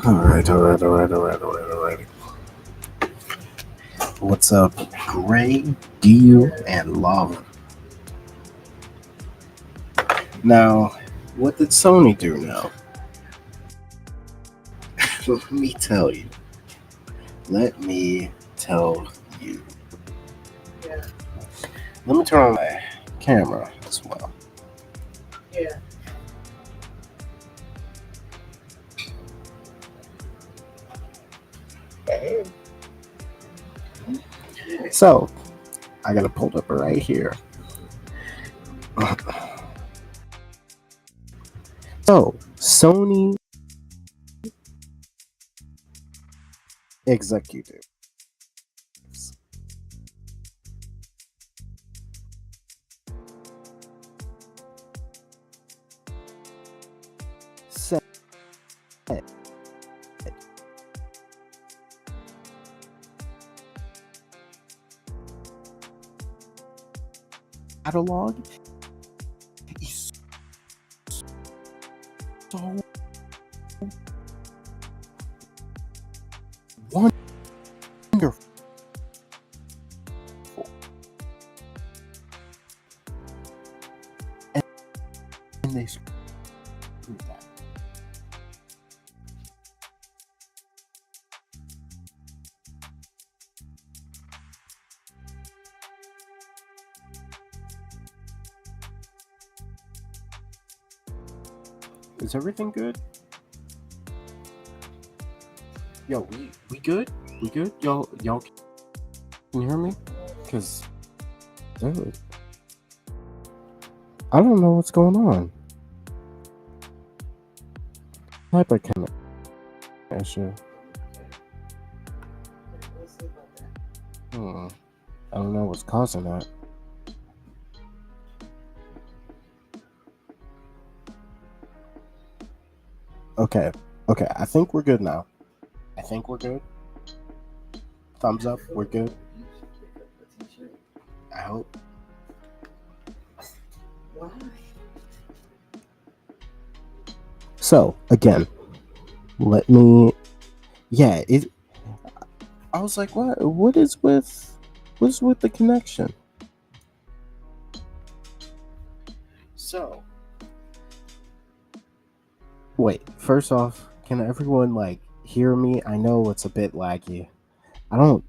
All right. What's up, Gray, Dio, and Lava? Now, what did Sony do now? Let me tell you. Let me tell you. Let me turn on my camera as well. So, I got it pulled up right here. So, Sony executives said catalog is so wonderful. And they screwed that. Is everything good? Yo, we good? We good? Y'all can you hear me? Cause dude, I don't know what's going on. Type of connection. I don't know what's causing that. Okay, I think we're good now. I think we're good. Thumbs up, we're good. I hope. So, again, let me. Yeah, it. I was like, what is with the connection? So, wait, first off, can everyone hear me? I know it's a bit laggy. I don't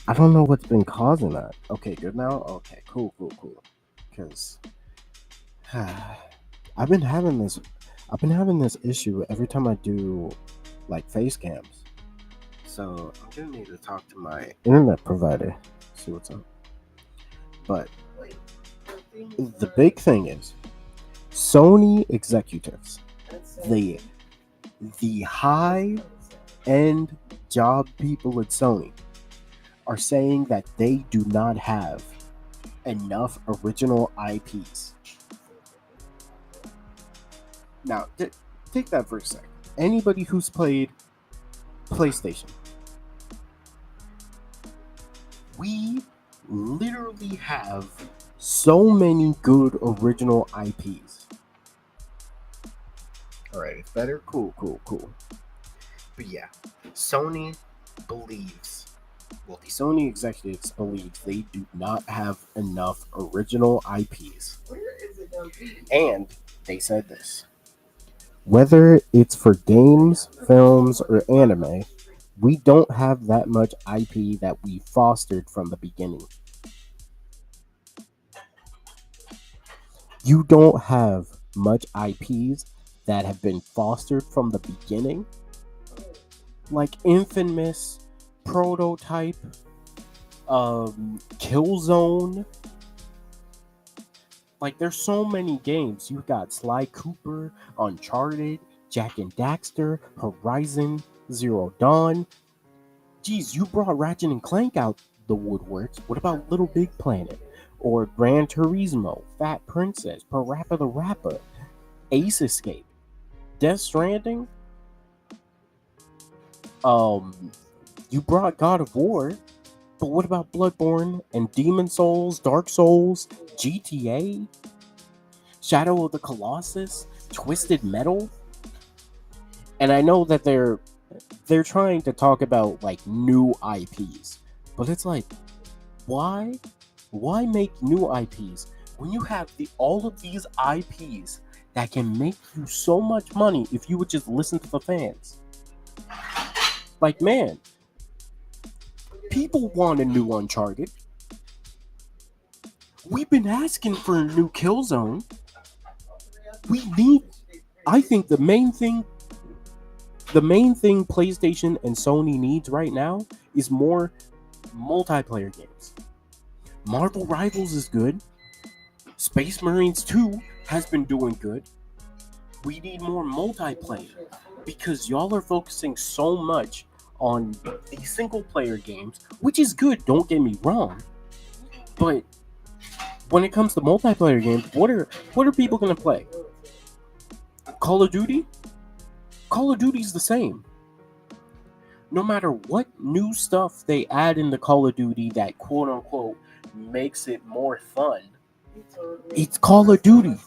know what's been causing that. Okay, good now? Okay, cool. Cuz I've been having this issue every time I do face cams. So, I'm going to need to talk to my internet provider, see what's up. But the big thing is Sony executives, the high end job people at Sony are saying that they do not have enough original IPs. Now, take that for a sec. Anybody who's played PlayStation, we literally have so many good original IPs. Alright, it's better? Cool. But yeah, Sony believes, the Sony executives believe they do not have enough original IPs. And they said this: whether it's for games, films, or anime, we don't have that much IP that we fostered from the beginning. You don't have much IPs that have been fostered from the beginning, like Infamous, Prototype, Killzone. There's so many games. You got Sly Cooper, Uncharted, Jak and Daxter, Horizon Zero Dawn. Geez, you brought Ratchet and Clank out the woodworks. What about Little Big Planet? Or Gran Turismo, Fat Princess, Parappa the Rapper, Ace Escape, Death Stranding? You brought God of War, but what about Bloodborne and Demon Souls, Dark Souls, GTA, Shadow of the Colossus, Twisted Metal? And I know that they're trying to talk about like new IPs, but it's like, why make new IPs when you have all of these IPs that can make you so much money if you would just listen to the fans? Like, man, people want a new Uncharted. We've been asking for a new Killzone. We need. I think the main thing PlayStation and Sony needs right now is more multiplayer games. Marvel Rivals is good. Space Marines 2 has been doing good. We need more multiplayer because y'all are focusing so much on the single player games, which is good, don't get me wrong. But when it comes to multiplayer games, what are people gonna play? Call of Duty? Call of Duty's the same. No matter what new stuff they add in the Call of Duty that quote unquote makes it more fun, it's Call of Duty.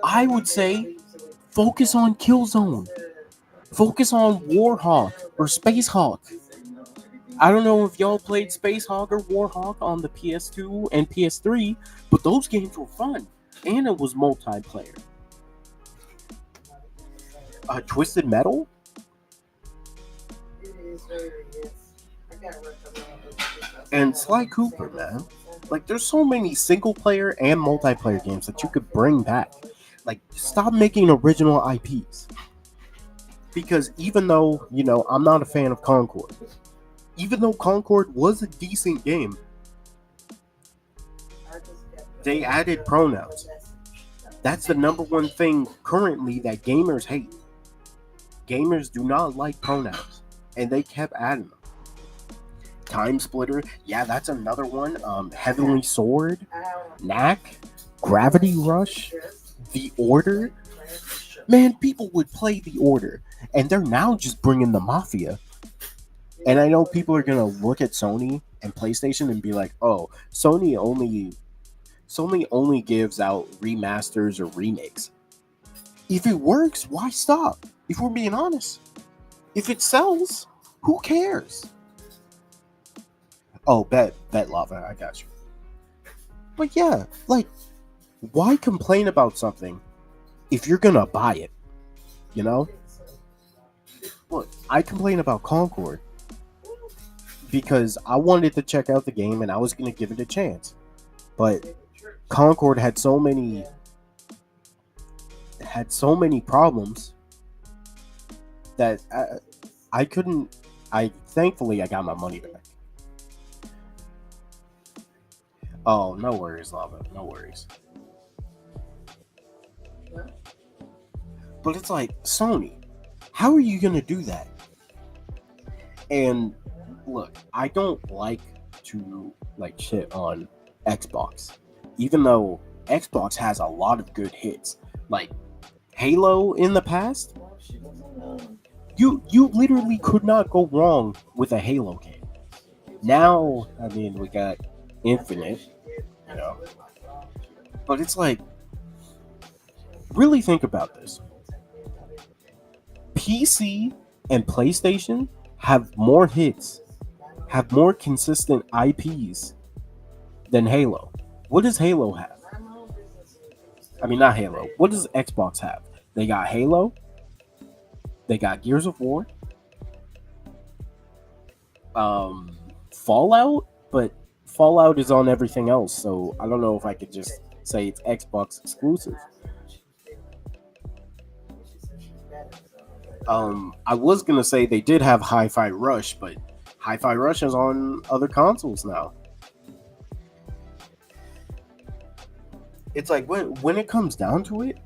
I would say focus on Killzone. Focus on Warhawk or Space Hawk. I don't know if y'all played Space Hawk or Warhawk on the PS2 and PS3, but those games were fun. And it was multiplayer. Twisted Metal? And Sly Cooper, man. Like, there's so many single player and multiplayer games that you could bring back. Like, stop making original IPs. Because even though, I'm not a fan of Concord, even though Concord was a decent game, they added pronouns. That's the number one thing currently that gamers hate. Gamers do not like pronouns, and they kept adding them. Time Splitter, yeah, that's another one. Heavenly Sword, Knack, Gravity Rush, The Order. Man, people would play The Order, and they're now just bringing the Mafia. And I know people are gonna look at Sony and PlayStation and be like, "Oh, Sony only gives out remasters or remakes." If it works, why stop? If we're being honest, if it sells, who cares? Oh, bet Lava, I got you. But yeah, like, why complain about something if you're gonna buy it? You know? Look, I complain about Concord because I wanted to check out the game and I was gonna give it a chance. But Concord had so many problems that I couldn't. Thankfully I got my money back. Oh, no worries, Lava. No worries. But it's like, Sony, how are you gonna do that? And look, I don't like to shit on Xbox, even though Xbox has a lot of good hits, like Halo in the past. You literally could not go wrong with a Halo game. Now, I mean, we got Infinite, but it's like, really think about this. PC and PlayStation have more hits, have more consistent IPs than Halo. What does Halo have? I mean, not Halo. What does Xbox have? They got Halo. They got Gears of War. Fallout, but Fallout is on everything else, so I don't know if I could just say it's Xbox exclusive. I was gonna say they did have Hi-Fi Rush, but Hi-Fi Rush is on other consoles now. It's like, when it comes down to it,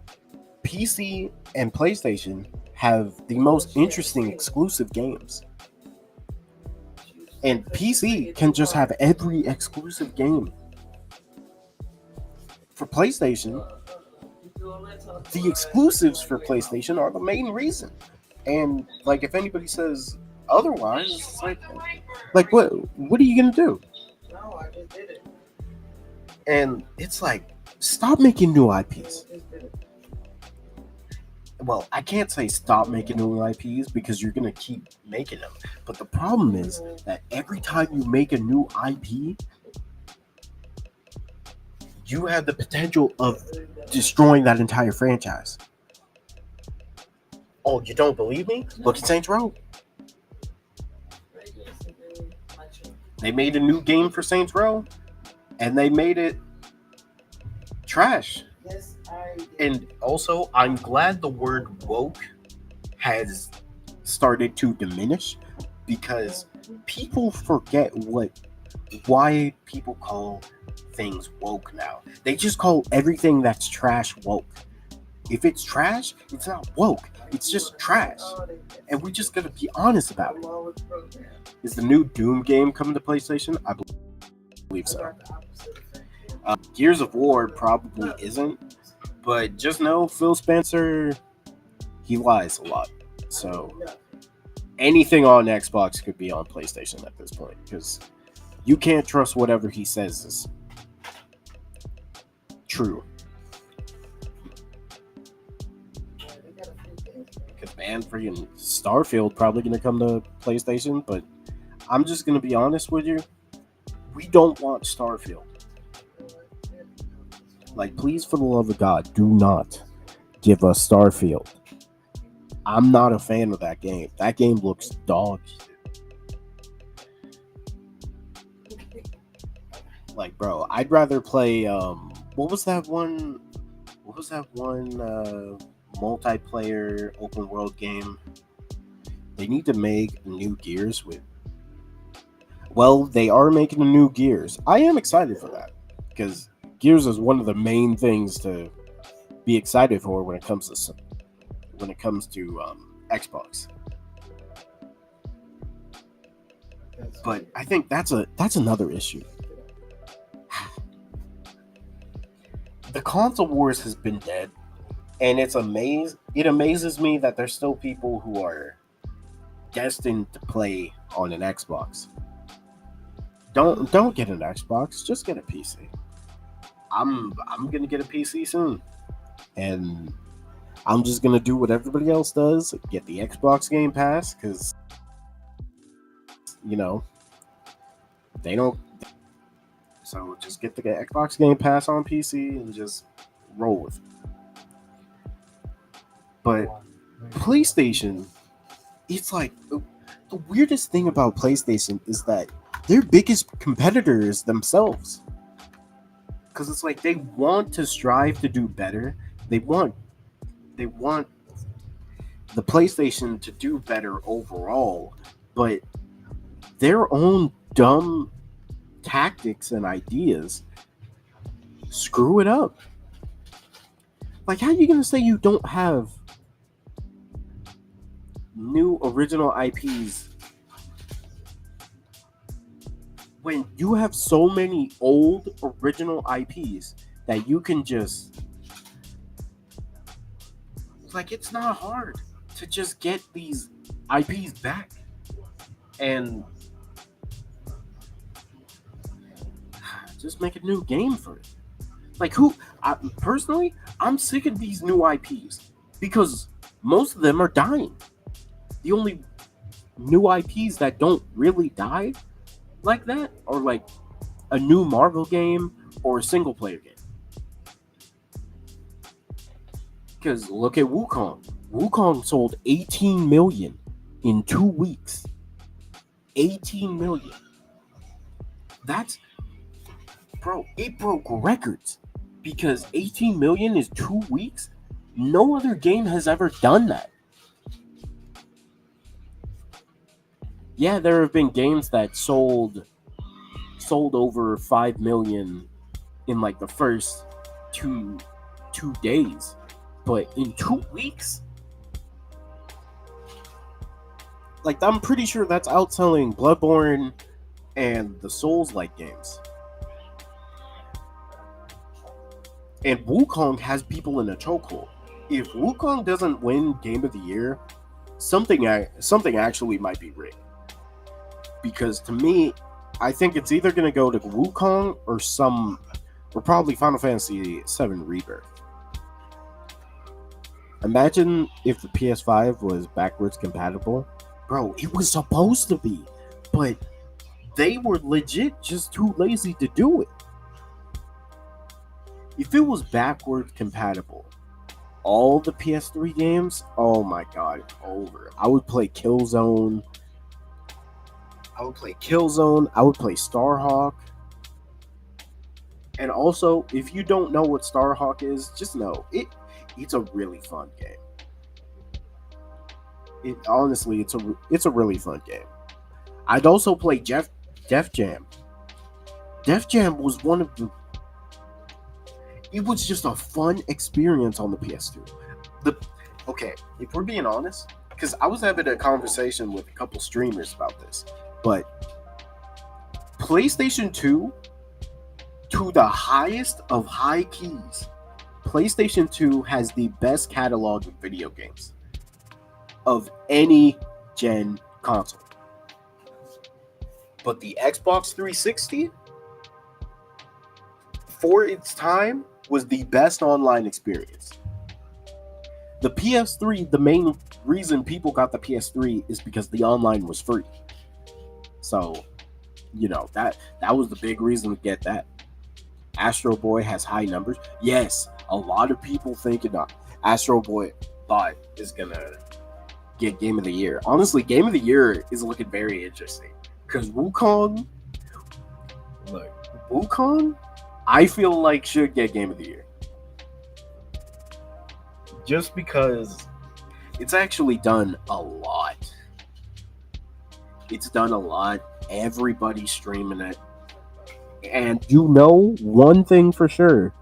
PC and PlayStation have the most interesting exclusive games. And PC can just have every exclusive game. For PlayStation, the exclusives for PlayStation are the main reason. And if anybody says otherwise, it's like what are you gonna do? No, I just did it. And it's like, stop making new IPs. well, I can't say stop making new IPs because you're gonna keep making them. But the problem is that every time you make a new IP, you have the potential of destroying that entire franchise. Oh, you don't believe me? Look at Saints Row. They made a new game for Saints Row, and they made it trash. And also, I'm glad the word woke has started to diminish because people forget why people call things woke now. They just call everything that's trash woke. If it's trash, it's not woke. It's just trash. And we just gotta be honest about it. Is the new Doom game coming to PlayStation? I believe so. Gears of War probably isn't, but just know Phil Spencer, he lies a lot. So anything on Xbox could be on PlayStation at this point because you can't trust whatever he says is true. Because man, freaking Starfield probably gonna come to PlayStation, but I'm just gonna be honest with you. We don't want Starfield. Like, please, for the love of God, do not give us Starfield. I'm not a fan of that game. That game looks dog shit. Like, bro, I'd rather play what was that one multiplayer open world game? They need to make new Gears with. Well, they are making a new Gears. I am excited for that because Gears is one of the main things to be excited for when it comes to Xbox. But I think that's another issue. The console wars has been dead, and it amazes me that there's still people who are destined to play on an Xbox. Don't get an Xbox, just get a PC. I'm gonna get a PC soon, and I'm just gonna do what everybody else does: get the Xbox Game Pass, because they don't. So just get the Xbox Game Pass on PC and just roll with it. But PlayStation, it's like the weirdest thing about PlayStation is that their biggest competitor is themselves. Because it's like they want to strive to do better. They want the PlayStation to do better overall, but their own dumb tactics and ideas screw it up. Like, how are you going to say you don't have new original IPs when you have so many old original IPs that you can just, like, it's not hard to just get these IPs back and just make a new game for it. Like, personally, I'm sick of these new IPs because most of them are dying. The only new IPs that don't really die like that are like a new Marvel game or a single player game. Because look at Wukong. Wukong sold 18 million in 2 weeks. 18 million. Bro, it broke records because 18 million is 2 weeks. No other game has ever done that. Yeah, there have been games that sold over 5 million in like the first two days, but in 2 weeks, like, I'm pretty sure that's outselling Bloodborne and the Souls-like games. And Wukong has people in a chokehold. If Wukong doesn't win Game of the Year, something actually might be rigged. Because to me, I think it's either going to go to Wukong or probably Final Fantasy VII Rebirth. Imagine if the PS5 was backwards compatible. Bro, it was supposed to be, but they were legit just too lazy to do it. If it was backwards compatible, all the PS3 games, oh my god, over. I would play Killzone. I would play Starhawk. And also, if you don't know what Starhawk is, just know it's a really fun game. It's a really fun game. I'd also play Def Jam. Def Jam was one of the. It was just a fun experience on the PS2. Okay, if we're being honest, because I was having a conversation with a couple streamers about this, but PlayStation 2, to the highest of high keys, PlayStation 2 has the best catalog of video games of any gen console. But the Xbox 360, for its time, was the best online experience. The PS3, the main reason people got the PS3 is because the online was free. So, that was the big reason to get that. Astro Boy has high numbers. Yes, a lot of people think Astro Boy thought is gonna get Game of the Year. Honestly, Game of the Year is looking very interesting because Wukong, I feel like should get Game of the Year. Just because it's actually done a lot. It's done a lot. Everybody's streaming it. And one thing for sure.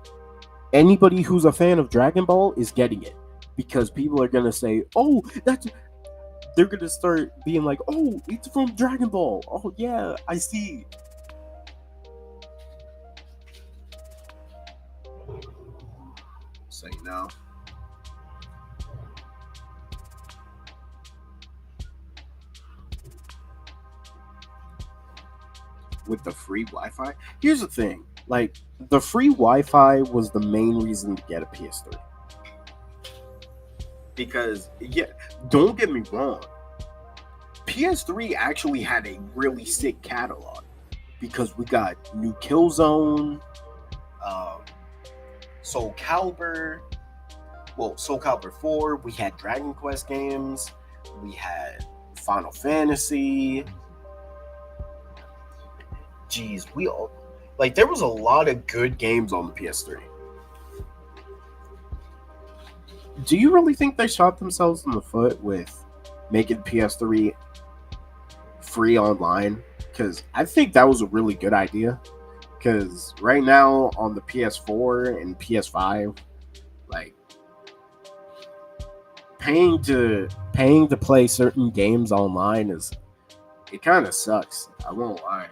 Anybody who's a fan of Dragon Ball is getting it. Because people are going to say, oh, they're going to start being like, oh, it's from Dragon Ball. Oh, yeah, I see. Say no. With the free Wi-Fi, here's the thing: the free Wi-Fi was the main reason to get a PS3. Because don't get me wrong, PS3 actually had a really sick catalog because we got new Killzone, Soul Calibur 4. We had Dragon Quest games. We had Final Fantasy. Jeez, there was a lot of good games on the PS3. Do you really think they shot themselves in the foot with making PS3 free online? Because I think that was a really good idea. Because right now on the PS4 and PS5, paying to play certain games online it kind of sucks. I won't lie.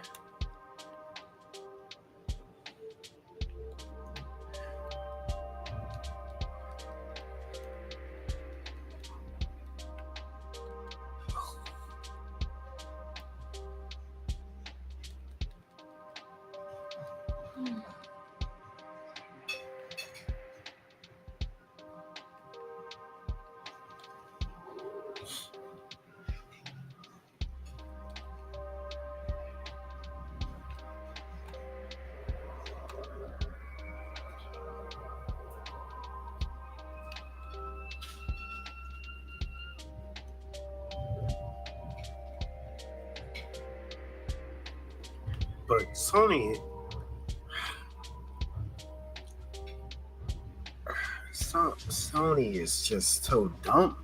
But Sony is just so dumb.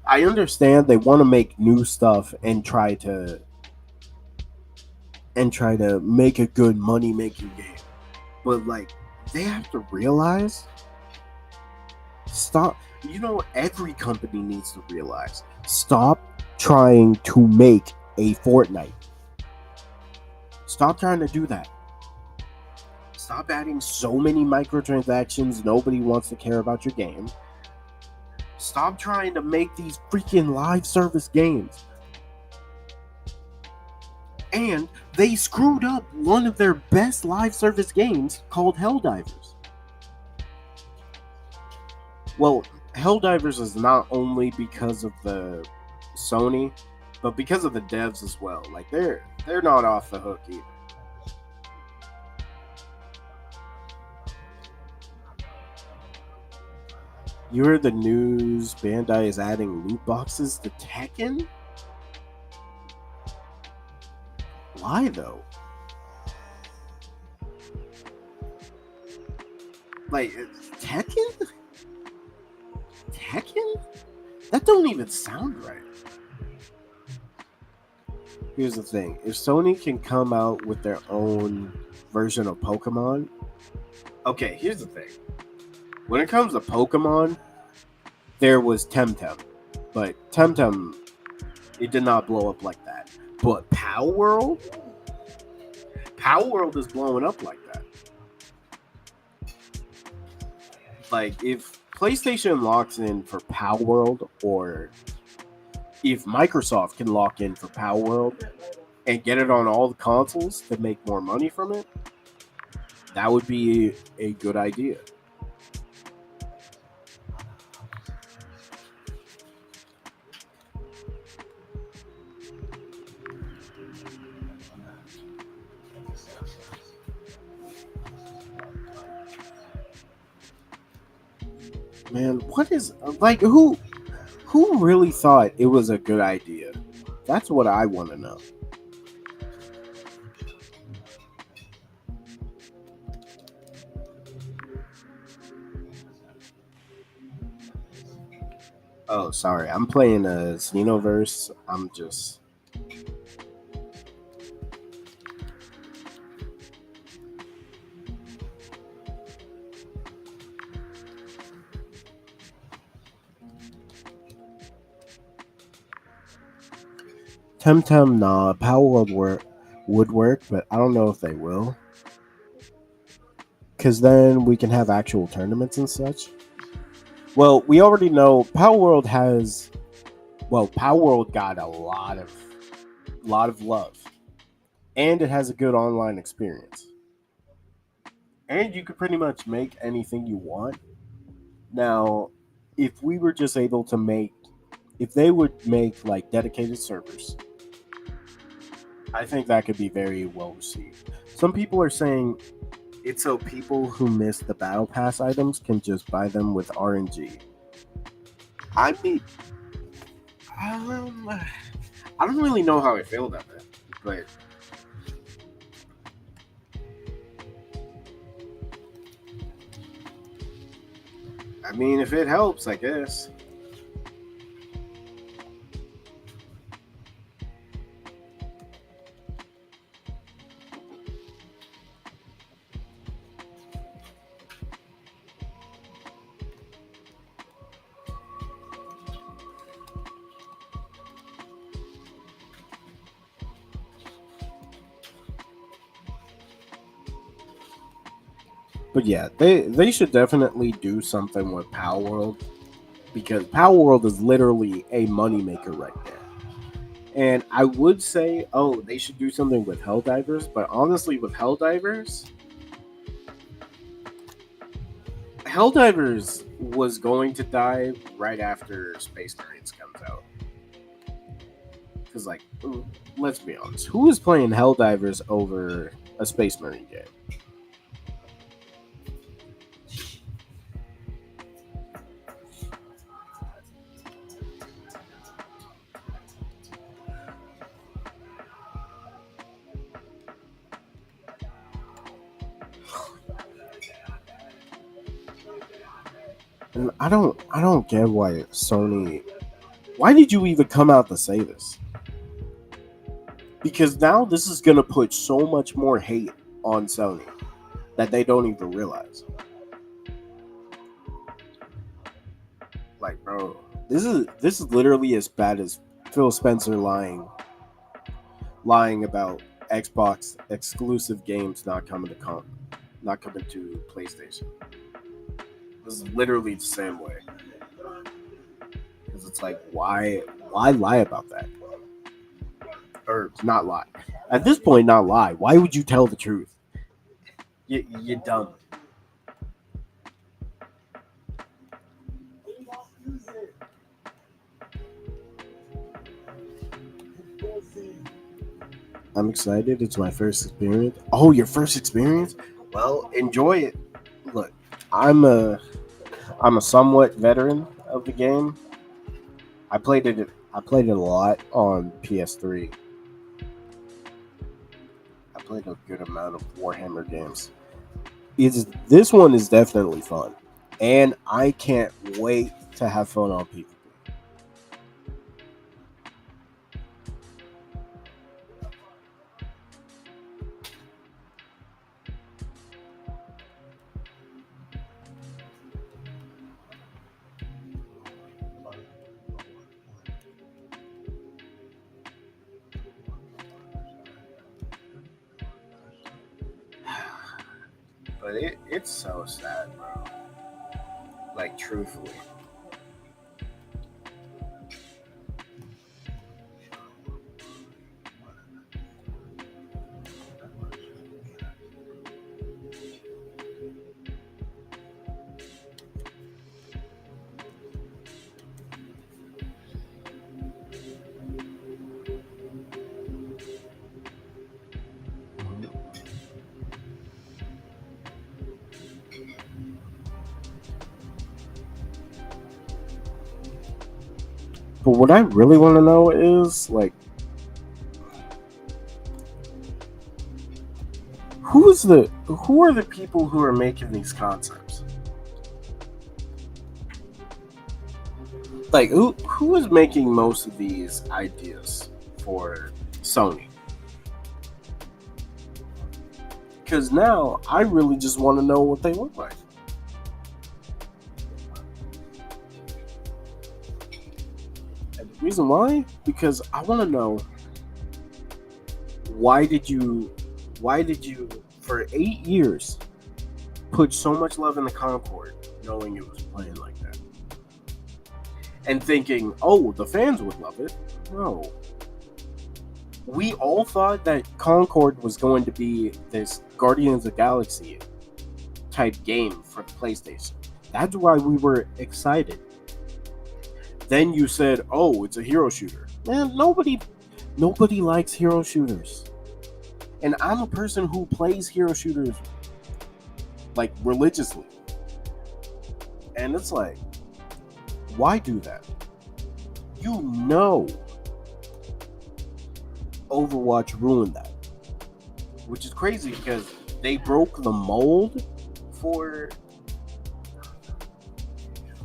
I understand they want to make new stuff and try to make a good money making game, but they have to realize, stop. Every company needs to realize, stop trying to make a Fortnite. Stop trying to do that. Stop adding so many microtransactions. Nobody wants to care about your game. Stop trying to make these freaking live service games. And they screwed up one of their best live service games called Helldivers. Well, Helldivers is not only because of the Sony, but because of the devs as well. Like they're not off the hook either. You heard the news Bandai is adding loot boxes to Tekken? Why though? Like Tekken? Tekken? That don't even sound right. Here's the thing. If Sony can come out with their own version of Pokemon, okay, here's the thing. When it comes to Pokemon, there was Temtem. But Temtem, it did not blow up like that. But Power World? Power World is blowing up like that. Like, if PlayStation locks in for Power World, or if Microsoft can lock in for Power World and get it on all the consoles to make more money from it, that would be a good idea. Man, what is like who really thought it was a good idea? That's what I want to know. Oh, sorry. I'm playing a Xenoverse. I'm just Temtem. Nah, Power World would work, but I don't know if they will. Because then we can have actual tournaments and such. Well, we already know Power World has. Well, Power World got a lot of love, and it has a good online experience. And you could pretty much make anything you want. Now, if we were just able to make, if they would make like dedicated servers, I think that could be very well received. Some people are saying it's so people who miss the battle pass items can just buy them with RNG. I mean, um, I don't really know how I feel about that, but I mean, if it helps, I guess. But yeah, they should definitely do something with Power World because Power World is literally a moneymaker right there. And I would say, oh, they should do something with Helldivers, but honestly, with Helldivers was going to die right after Space Marines comes out. Because, like, let's be honest, who is playing Helldivers over a Space Marine game? And I don't get why Sony. Why did you even come out to say this? Because now this is gonna put so much more hate on Sony that they don't even realize. Like, bro, this is literally as bad as Phil Spencer lying about Xbox exclusive games not coming to PlayStation. This is literally the same way. Because it's like, why lie about that? Or not lie. At this point, not lie. Why would you tell the truth? You're dumb. I'm excited. It's my first experience. Oh, your first experience? Well, enjoy it. Look, I'm a I'm a somewhat veteran of the game. I played it a lot on PS3. I played a good amount of Warhammer games. This one is definitely fun, and I can't wait to have fun on PvP. But it's so sad, bro. Like truthfully. But what I really want to know is like, who are the people who are making these concepts? Like who is making most of these ideas for Sony? Because now I really just want to know what they look like. And the reason why? Because I want to know why did you for 8 years put so much love in the Concord knowing it was playing like that? And thinking, oh, the fans would love it. No. We all thought that Concord was going to be this Guardians of the Galaxy type game for the PlayStation. That's why we were excited. Then you said, oh, it's a hero shooter. Man, nobody likes hero shooters. And I'm a person who plays hero shooters like religiously. And it's like, why do that? You know Overwatch ruined that. Which is crazy because they broke the mold for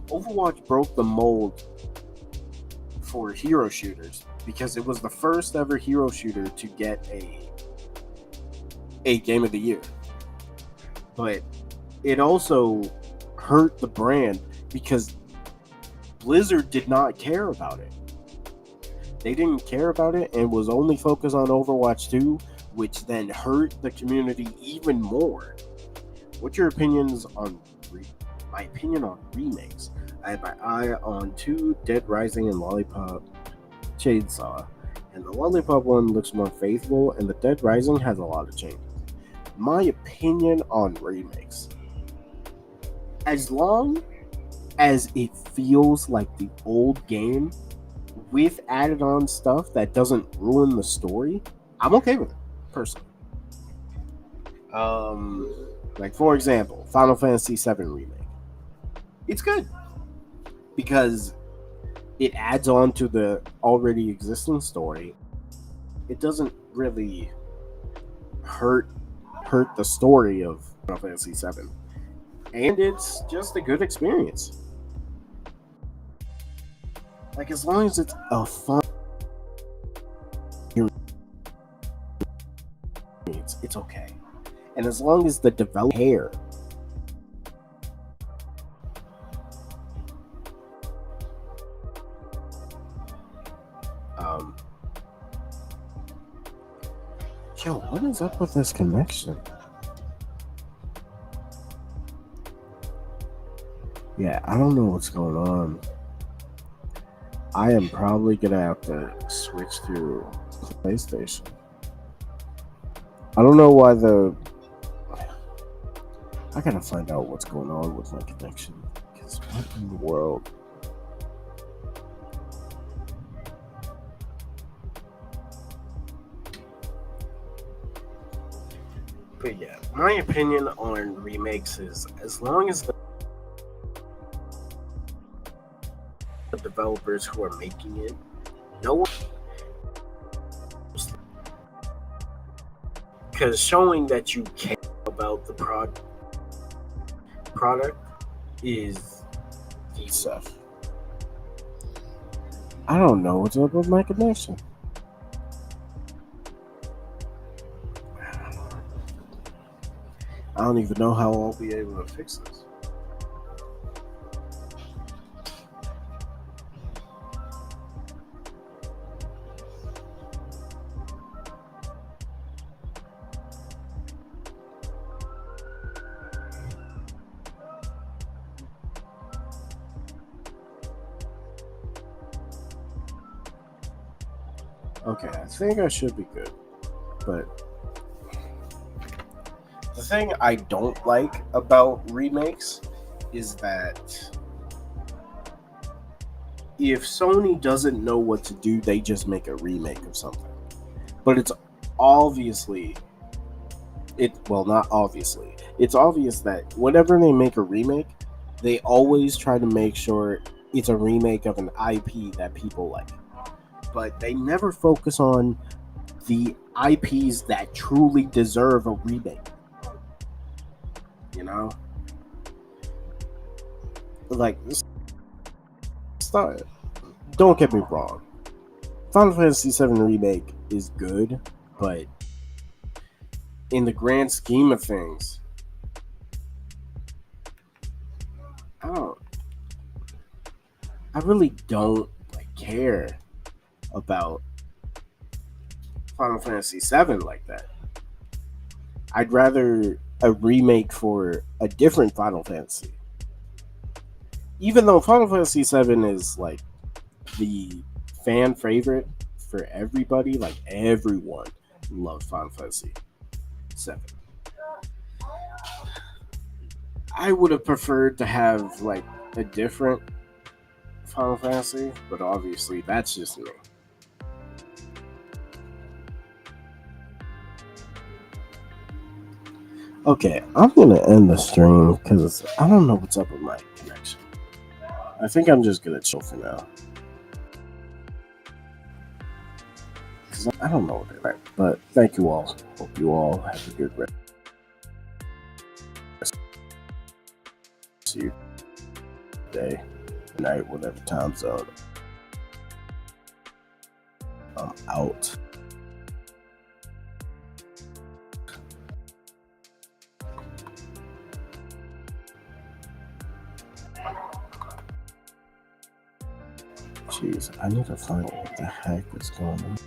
Overwatch broke the mold for hero shooters because it was the first ever hero shooter to get a game of the year. But it also hurt the brand because Blizzard did not care about it. They didn't care about it and was only focused on Overwatch 2, which then hurt the community even more. What's your opinions on my opinion on remakes? I have my eye on 2, Dead Rising and Lollipop Chainsaw. And the Lollipop one looks more faithful, and the Dead Rising has a lot of changes. My opinion on remakes. As long as it feels like the old game with added on stuff that doesn't ruin the story, I'm okay with it, personally. Like for example, Final Fantasy VII Remake. It's good because it adds on to the already existing story. It doesn't really hurt the story of Final Fantasy VII, and it's just a good experience. Like as long as it's a fun experience, it's okay. And as long as the developer care, um, yo, what is up with this connection? Yeah, I don't know what's going on. I am probably gonna have to switch to PlayStation. I don't know why I gotta find out what's going on with my connection. Because what in the world? But yeah, my opinion on remakes is as long as the developers who are making it know, because showing that you care about the product is the stuff. I don't know what's up with my connection. I don't even know how I'll be able to fix this. Okay, I think I should be good. But the thing I don't like about remakes is that if Sony doesn't know what to do, they just make a remake of something. But it's obviously not obviously. It's obvious that whenever they make a remake, they always try to make sure it's a remake of an IP that people like. But they never focus on the IPs that truly deserve a remake. You know? Like, don't get me wrong. Final Fantasy VII Remake is good, but in the grand scheme of things, I really don't care about Final Fantasy VII like that. I'd rather a remake for a different Final Fantasy. Even though Final Fantasy VII is like the fan favorite for everybody, like everyone loves Final Fantasy VII. I would have preferred to have like a different Final Fantasy, but obviously that's just me. Okay, I'm gonna end the stream because I don't know what's up with my connection. I think I'm just gonna chill for now. Because I don't know what it is. But thank you all. Hope you all have a good rest of your day, night, whatever time zone. I'm out. Jeez, I need to find out what the heck is going on.